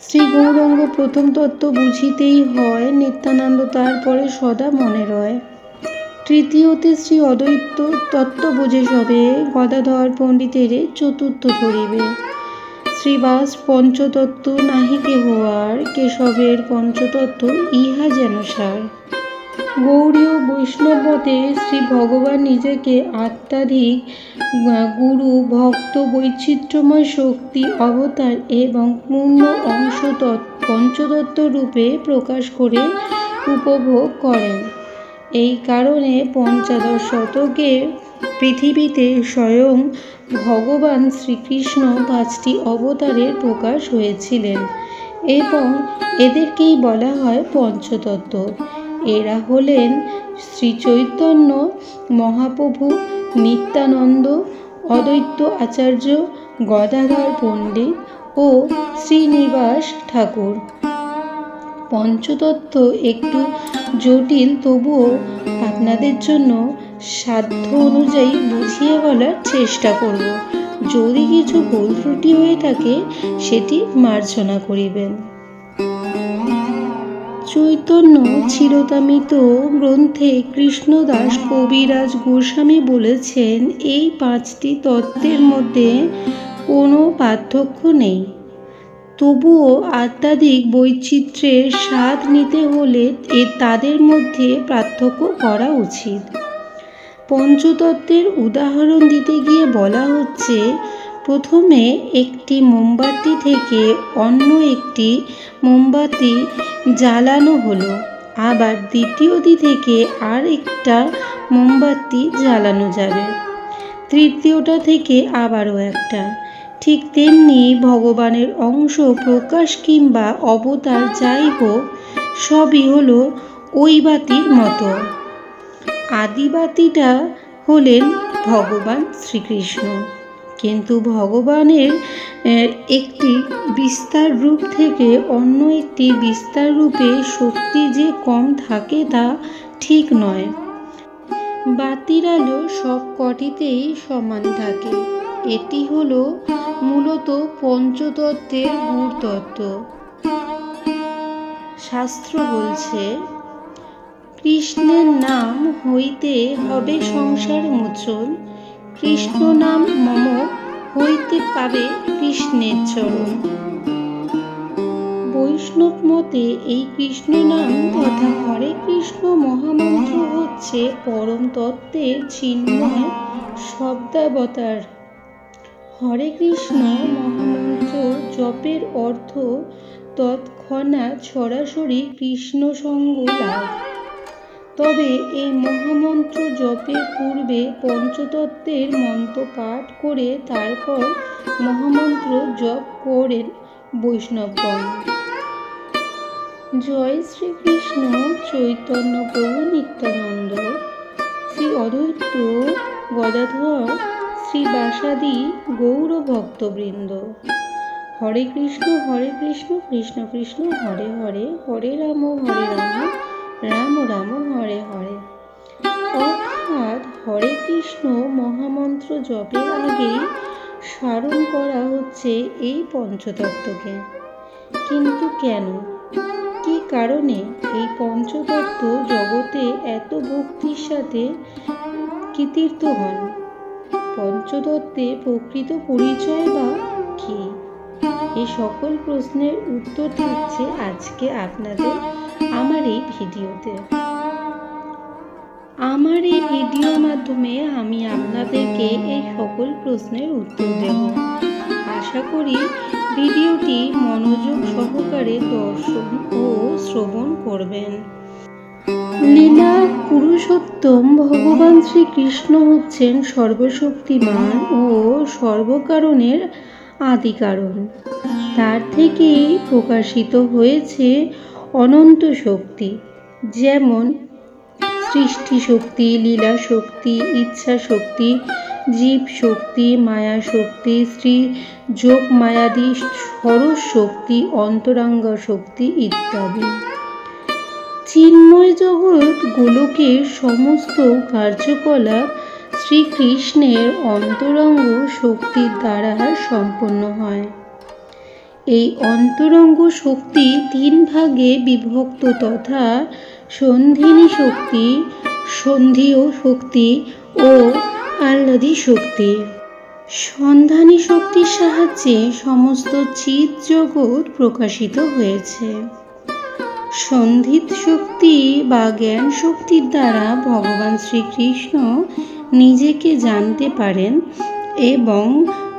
শ্রী গৌরাঙ্গ প্রথম তত্ত্ব বুঝিতেই হয়, নিত্যানন্দ তারপরে সদা মনে রয়। তৃতীয়তে শ্রী অদ্বৈত তত্ত্ব বুঝে সবে, গদাধর পণ্ডিতের চতুর্থ ধরিবে। শ্রীবাস পঞ্চতত্ত্ব নাহি কেহ আর, কেশবের পঞ্চতত্ত্ব ইহা যেন সার। গৌড়ীয় বৈষ্ণবমতে শ্রী ভগবান নিজেকে আত্মাধিক গুরু, ভক্ত, বৈচিত্র্যময় শক্তি, অবতার এবং পূর্ণ অংশ পঞ্চতত্ত্ব রূপে প্রকাশ করে উপভোগ করেন। এই কারণে পঞ্চদশ শতকে পৃথিবীতে স্বয়ং ভগবান শ্রীকৃষ্ণ 5টি অবতারের প্রকাশ হয়েছিলেন এবং এদেরকেই বলা হয় পঞ্চতত্ত্ব। এরা হলেন শ্রী চৈতন্য মহাপ্রভু, নিত্যানন্দ, অদ্বৈত আচার্য, গদাধর পণ্ডিত ও শ্রীনিবাস ঠাকুর। পঞ্চতত্ত্ব একটু জটিল, তবুও আপনাদের জন্য সাধ্য অনুযায়ী বুঝিয়ে বলার চেষ্টা করব। যদি কিছু ভুল ত্রুটি হয়ে থাকে সেটি মার্জনা করিবেন। চৈতন্য চিরতামিত গ্রন্থে কৃষ্ণদাস কবিরাজ গোস্বামী বলেছেন, এই 5টি তত্ত্বের মধ্যে কোনো পার্থক্য নেই, তবুও আধ্যাত্মিক বৈচিত্র্যের স্বাদ নিতে হলে তাদের মধ্যে পার্থক্য করা উচিত। পঞ্চতত্ত্বের উদাহরণ দিতে গিয়ে বলা হচ্ছে, প্রথমে একটি মোমবাতি থেকে অন্য একটি মোমবাতি জ্বালানো হলো, আবার দ্বিতীয়টি থেকে আর একটা মোমবাতি জ্বালানো যাবে, তৃতীয়টা থেকে আবারও একটা। ঠিক তেমনি ভগবানের অংশ, প্রকাশ কিংবা অবতার যাই হোক, সবই হলো ওই বাতির মতো। আদিবাতিটা হলেন ভগবান শ্রীকৃষ্ণ, কিন্তু ভগবানের একটি বিস্তার রূপ থেকে অন্য একটি বিস্তার রূপে শক্তি যে কম থাকে তা ঠিক নয়। বাতির আলো সব কটিতেই সমান থাকে। এটি হলো মূলত পঞ্চতত্ত্বের গূঢ়তত্ত্ব। শাস্ত্র বলছে, কৃষ্ণের নাম হইতে হবে সংসার মোচন, কৃষ্ণ নাম মম হইতে পাবে কৃষ্ণের চরণ। বৈষ্ণব মতে এই কৃষ্ণ নাম তথা হরে কৃষ্ণ মহামন্ত্র হচ্ছে পরম তত্ত্বের চিন্ময় শব্দাবতার। হরে কৃষ্ণ মহামন্ত্র জপের অর্থ তৎক্ষণাৎ সরাসরি কৃষ্ণ সঙ্গ লাভ। তবে এই মহামন্ত্র জপের পূর্বে পঞ্চতত্ত্বের মন্ত্র পাঠ করে তারপর মহামন্ত্র জপ করেন বৈষ্ণবগণ। জয় শ্রীকৃষ্ণ চৈতন্য প্রভু নিত্যানন্দ, শ্রী অদ্বৈত গদাধর শ্রীবাসাদি গৌর ভক্তবৃন্দ। হরে কৃষ্ণ কৃষ্ণ কৃষ্ণ হরে হরে, হরে রাম রাম রাম হরে হরে। অর্থাৎ হরে কৃষ্ণ মহামন্ত্র জপের আগেই স্মরণ করা হচ্ছে এই পঞ্চতত্ত্বকে। কিন্তু কেন, কি কারণে এই পঞ্চতত্ত্ব জগতে এত ভক্তির সাথে কীর্তিত হন? পঞ্চতত্ত্বের প্রকৃত পরিচয় বা কি? এই সকল প্রশ্নের উত্তর থাকছে আজকে আপনাদের আমার এই ভিডিওতে। আমার এই ভিডিওর মাধ্যমে আমি আপনাদেরকে এই সকল প্রশ্নের উত্তর দেব। আশা করি ভিডিওটি মনোযোগ সহকারে দর্শন ও শ্রবণ করবেন। লীলা পুরুষোত্তম ভগবান শ্রীকৃষ্ণ হচ্ছেন সর্বশক্তিমান ও সর্বকারণের আদি কারণ। তার থেকেই প্রকাশিত হয়েছে অনন্ত শক্তি, যেমন সৃষ্টি শক্তি, লীলা শক্তি, ইচ্ছা শক্তি, জীব শক্তি, মায়া শক্তি, শ্রী যোগ মায়াদি, সরস শক্তি, অন্তরাঙ্গ শক্তি ইত্যাদি। চিন্ময় জগৎ গোলকের সমস্ত কার্যকলাপ শ্রীকৃষ্ণের অন্তরঙ্গ শক্তির দ্বারা সম্পন্ন হয়। এই অন্তরঙ্গ শক্তি 3 ভাগে বিভক্ত তথা সন্ধিনী শক্তি, সন্ধিও শক্তি ও আহ্লাদী শক্তি। সন্ধানী শক্তির সাহায্যে সমস্ত চিৎ জগৎ প্রকাশিত হয়েছে। সন্ধিত শক্তি বা জ্ঞান শক্তির দ্বারা ভগবান শ্রীকৃষ্ণ নিজেকে জানতে পারেন এবং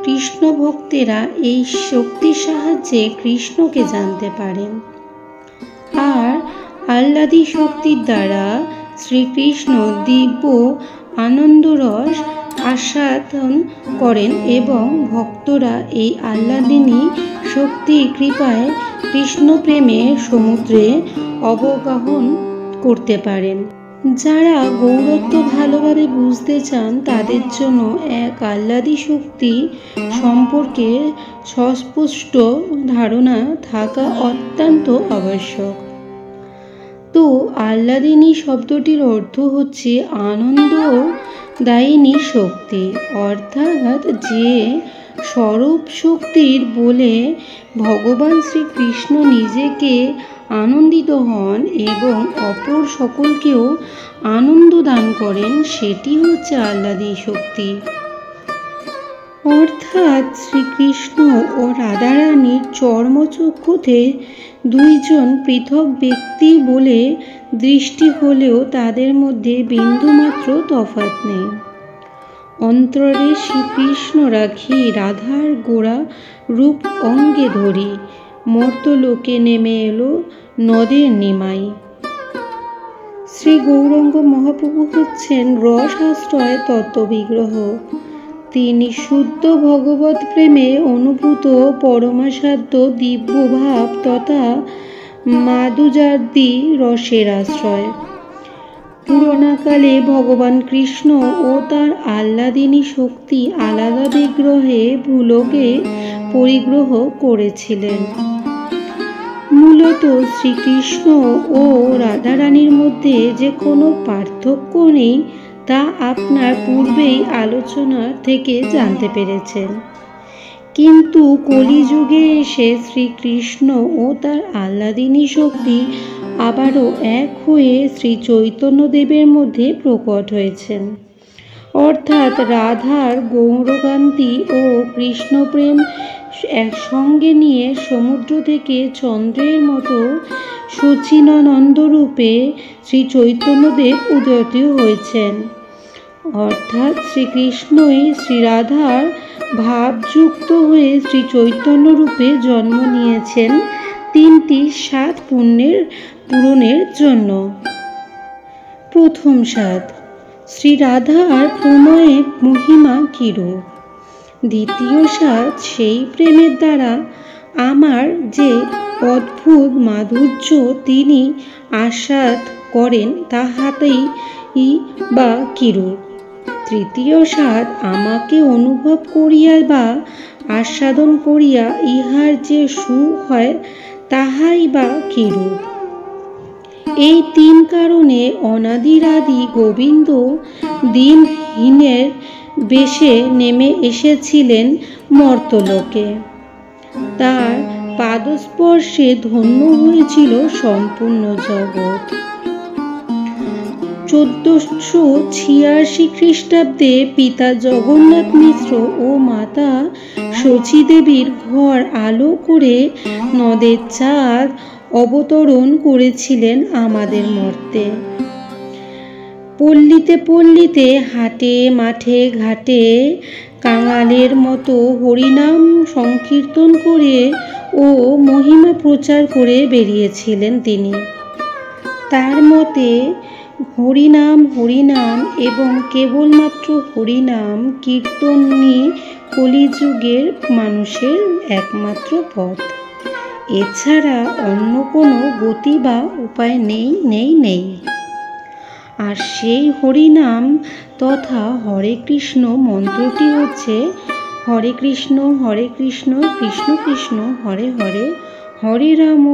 কৃষ্ণ ভক্তেরা এই শক্তির সাহায্যে কৃষ্ণকে জানতে পারেন। আর আহ্লাদী শক্তির দ্বারা শ্রীকৃষ্ণ দিব্য আনন্দরস আস্বাদন করেন এবং ভক্তরা এই আহ্লাদিনী শক্তির কৃপায় কৃষ্ণ প্রেমের সমুদ্রে অবগাহন করতে পারেন। যারা গৌরত্ব ভালোভাবে বুঝতে চান তাদের জন্য এক আহ্লাদী শক্তি সম্পর্কে সুস্পষ্ট ধারণা থাকা অত্যন্ত আবশ্যক। তো আহ্লাদিনী শব্দটির অর্থ হচ্ছে আনন্দদায়িনী শক্তি, অর্থাৎ যে স্বরূপ শক্তির বলে ভগবান শ্রীকৃষ্ণ নিজেকে আনন্দিত হন এবং অপর সকলকেও আনন্দ দান করেন, সেটি হচ্ছে আহ্লাদী শক্তি। অর্থাৎ শ্রীকৃষ্ণ ও রাধারানীর চর্মচক্ষুতে দুইজন পৃথক ব্যক্তি বলে দৃষ্টি হলেও তাদের মধ্যে বিন্দুমাত্র তফাৎ নেই। অন্তরে শ্রীকৃষ্ণ রাখি রাধার গোড়া রূপ অঙ্গে ধরি, মর্তলোকে নেমে এলো নদের নিমাই। শ্রী গৌরাঙ্গ মহাপ্রভু হচ্ছেন রসাশ্রয় তত্ত্ববিগ্রহ। তিনি শুদ্ধ ভগবত প্রেমে অনুভূত পরমাসাধ্য দিব্য ভাব তথা মাধুর্যাদি রসের আশ্রয়। পুরোনাকালে ভগবান কৃষ্ণ ও তার আহ্লাদিনী শক্তি আলাদা বিগ্রহে ভূলোকে পরিগ্রহ করেছিলেন। মূলত শ্রীকৃষ্ণ ও রাধারানীর মধ্যে যে কোনো পার্থক্য নেই তা আপনার পূর্বেই আলোচনা থেকে জানতে পেরেছেন। কিন্তু কলিযুগে এসে শ্রীকৃষ্ণ ও তার আহ্লাদিনী শক্তি আবারও এক হয়ে শ্রী চৈতন্যদেবের মধ্যে প্রকট হয়েছেন। অর্থাৎ রাধার গৌরকান্তি ও কৃষ্ণপ্রেম একসঙ্গে নিয়ে সমুদ্র থেকে চন্দ্রের মতো সচিনানন্দরূপে শ্রী চৈতন্যদেব উদয়িত হয়েছেন। অর্থাৎ শ্রীকৃষ্ণই শ্রীরাধার ভাবযুক্ত হয়ে শ্রী চৈতন্য রূপে জন্ম নিয়েছেন 3টি 7 পুণ্যের পূরণের জন্য। প্রথম 7, শ্রীরাধার প্রণয়ের মহিমা কিরূপ। দ্বিতীয় 7, সেই প্রেমের দ্বারা আমার যে অদ্ভুত মাধুর্য তিনি আস্বাদ করেন তাহাতেই বা কিরূপ। তৃতীয় 7, আমাকে অনুভব করিয়া বা আস্বাদন করিয়া ইহার যে সুখ হয় তাহাই বা কিরূপ। এই 3 কারণে অনাদিরাদি গোবিন্দ দিনহীনের বেশে নেমে এসেছিলেন মর্তলোকে। তার পাদস্পর্শে ধন্য হয়েছিল সম্পূর্ণ জগৎ। 1486 খ্রিস্টাব্দে পিতা জগন্নাথ মিশ্র ও মাতা শচীদেবীর ঘর আলো করে নদের চাঁদ অবতরণ করেছিলেন আমাদের মর্তে। পল্লীতে পল্লীতে হাটে মাঠে ঘাটে কাঙালের মতো হরিনাম সংকীর্তন করে ও মহিমা প্রচার করে বেরিয়েছিলেন তিনি। তার মতে হরিনাম হরিনাম এবং কেবলমাত্র হরিনাম কীর্তনই কলিযুগের মানুষের একমাত্র পথ। এছাড়া অন্য কোনো গতি বা উপায় নেই। আর সেই হরিনাম তথা হরে কৃষ্ণ মন্ত্রটি হচ্ছে হরে কৃষ্ণ কৃষ্ণ কৃষ্ণ হরে হরে, হরে রাম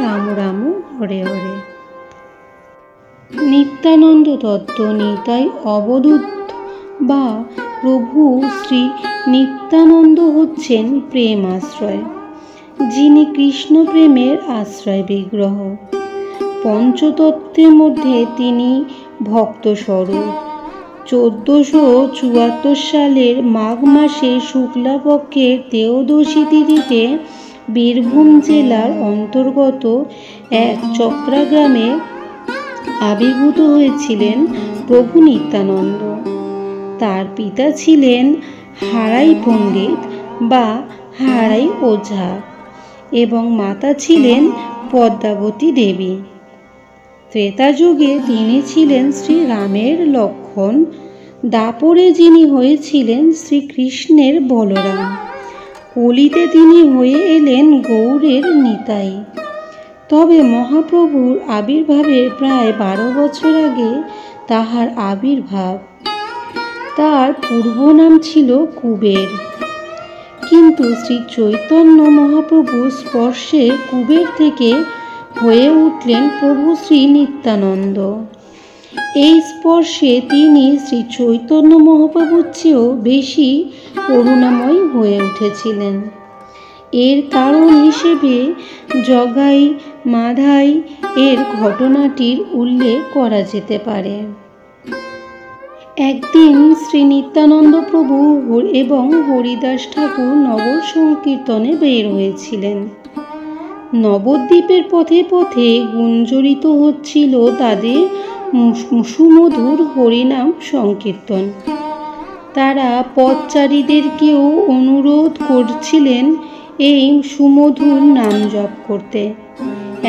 রাম রাম হরে হরে। নিত্যানন্দ তত্ত্ব নিতাই অবধূত বা প্রভু শ্রী নিত্যানন্দ হচ্ছেন প্রেম আশ্রয়। যিনি কৃষ্ণ প্রেমের আশ্রয় বিগ্রহ। পঞ্চতত্ত্বের মধ্যে তিনি ভক্তস্বরূপ। 1474 সালের মাঘ মাসে শুক্লাপক্ষের ত্রয়োদশী তিথিতে বীরভূম জেলার অন্তর্গত এক চক্রা গ্রামে আবির্ভূত হয়েছিলেন প্রভু নিত্যানন্দ। তার পিতা ছিলেন হারাই পণ্ডিত বা হারাই ওঝা এবং মাতা ছিলেন পদ্মাবতী দেবী। ত্রেতা যুগে তিনি ছিলেন শ্রীরামের লক্ষ্মণ, দাপরে যিনি হয়েছিলেন শ্রীকৃষ্ণের বলরাম, কলিতে তিনি হয়ে এলেন গৌরের নিতাই। তবে মহাপ্রভুর আবির্ভাবের প্রায় 12 বছর আগে তাহার আবির্ভাব। তার পূর্ব নাম ছিল কুবের, কিন্তু শ্রী চৈতন্য মহাপ্রভুর স্পর্শে কুবের থেকে হয়ে উঠলেন প্রভু শ্রী নিত্যানন্দ। এই স্পর্শে তিনি শ্রী চৈতন্য মহাপ্রভুর চেয়েও বেশি করুণাময় হয়ে উঠেছিলেন। এর কারণ হিসেবে জগাই মাধাই এর ঘটনাটির উল্লেখ করা যেতে পারে। একদিন শ্রী নিত্যানন্দ প্রভু এবং হরিদাস ঠাকুর নগর সংকীর্তনে বের হয়েছিলেন। নবদ্বীপের পথে পথে গুঞ্জরিত হচ্ছিল তাদের সুমধুর হরিনাম সংকীর্তন। তারা পথচারীদেরকেও অনুরোধ করছিলেন এই সুমধুর নাম জপ করতে।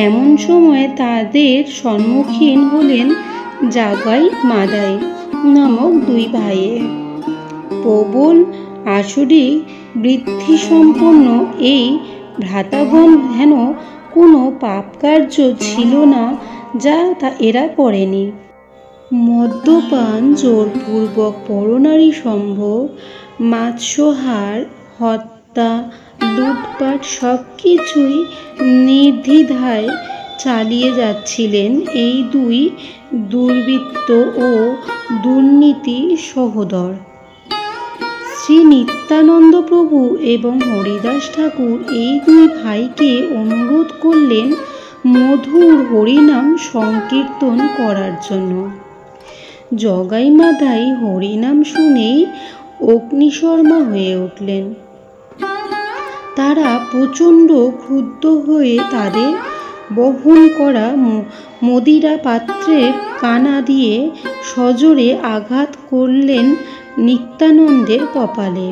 এমন সময় তাদের সম্মুখীন হলেন জাগাই মাদাই নামক 2 ভাইয়ে। প্রবল আসরিক বৃদ্ধিসম্পন্ন এই ভ্রাতাগণ যেন কোনো পাপকার্য ছিল না যা এরা করেনি। মদ্যপান, জোরপূর্বক পরনারী সম্ভোগ, মাৎস্যহার, হত্যা, লুটপাট সব কিছুই নির্দ্বিধায় চালিয়ে যাচ্ছিলেন এই 2 দুর্বৃত্ত ও দুর্নীতি সহোদর। শ্রী নিত্যানন্দ প্রভু এবং হরিদাস ঠাকুর এই 2 ভাইকে অনুরোধ করলেন মধুর হরিনাম সংকীর্তন করার জন্য। জগাই মাধাই হরিনাম শুনেই অগ্নিশর্মা হয়ে উঠলেন। তারা প্রচণ্ড ক্রুদ্ধ হয়ে তাদের বহন করা মদিরা পাত্রের কানা দিয়ে সজোরে আঘাত করলেন নিত্যানন্দের কপালে।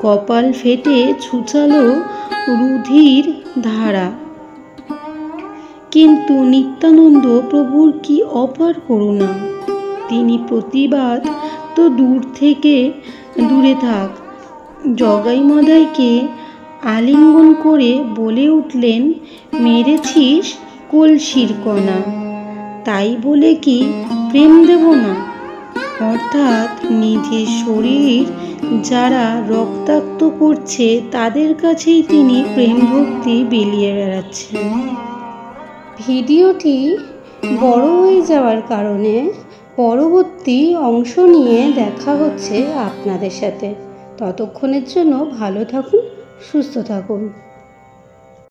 কপাল ফেটে ছুচালো রুধির ধারা। কিন্তু নিত্যানন্দ প্রভুর কি অপার করুণা! তিনি প্রতিবাদ তো দূরে থাক, জগাই মাদাইকে আলিঙ্গন করে বলে উঠলেন, মেরেছিস কলসির কণা, তাই বলে কি প্রেম দেব না? অর্থাৎ নিজের শরীর যারা রক্তাক্ত করছে তাদের কাছেই তিনি প্রেম ভক্তি বিলিয়ে বেড়াচ্ছেন। ভিডিওটি বড় হয়ে যাওয়ার কারণে পরবর্তী অংশ নিয়ে দেখা হচ্ছে আপনাদের সাথে। ততক্ষণের জন্য ভালো থাকুন, সুস্থ থাকুন।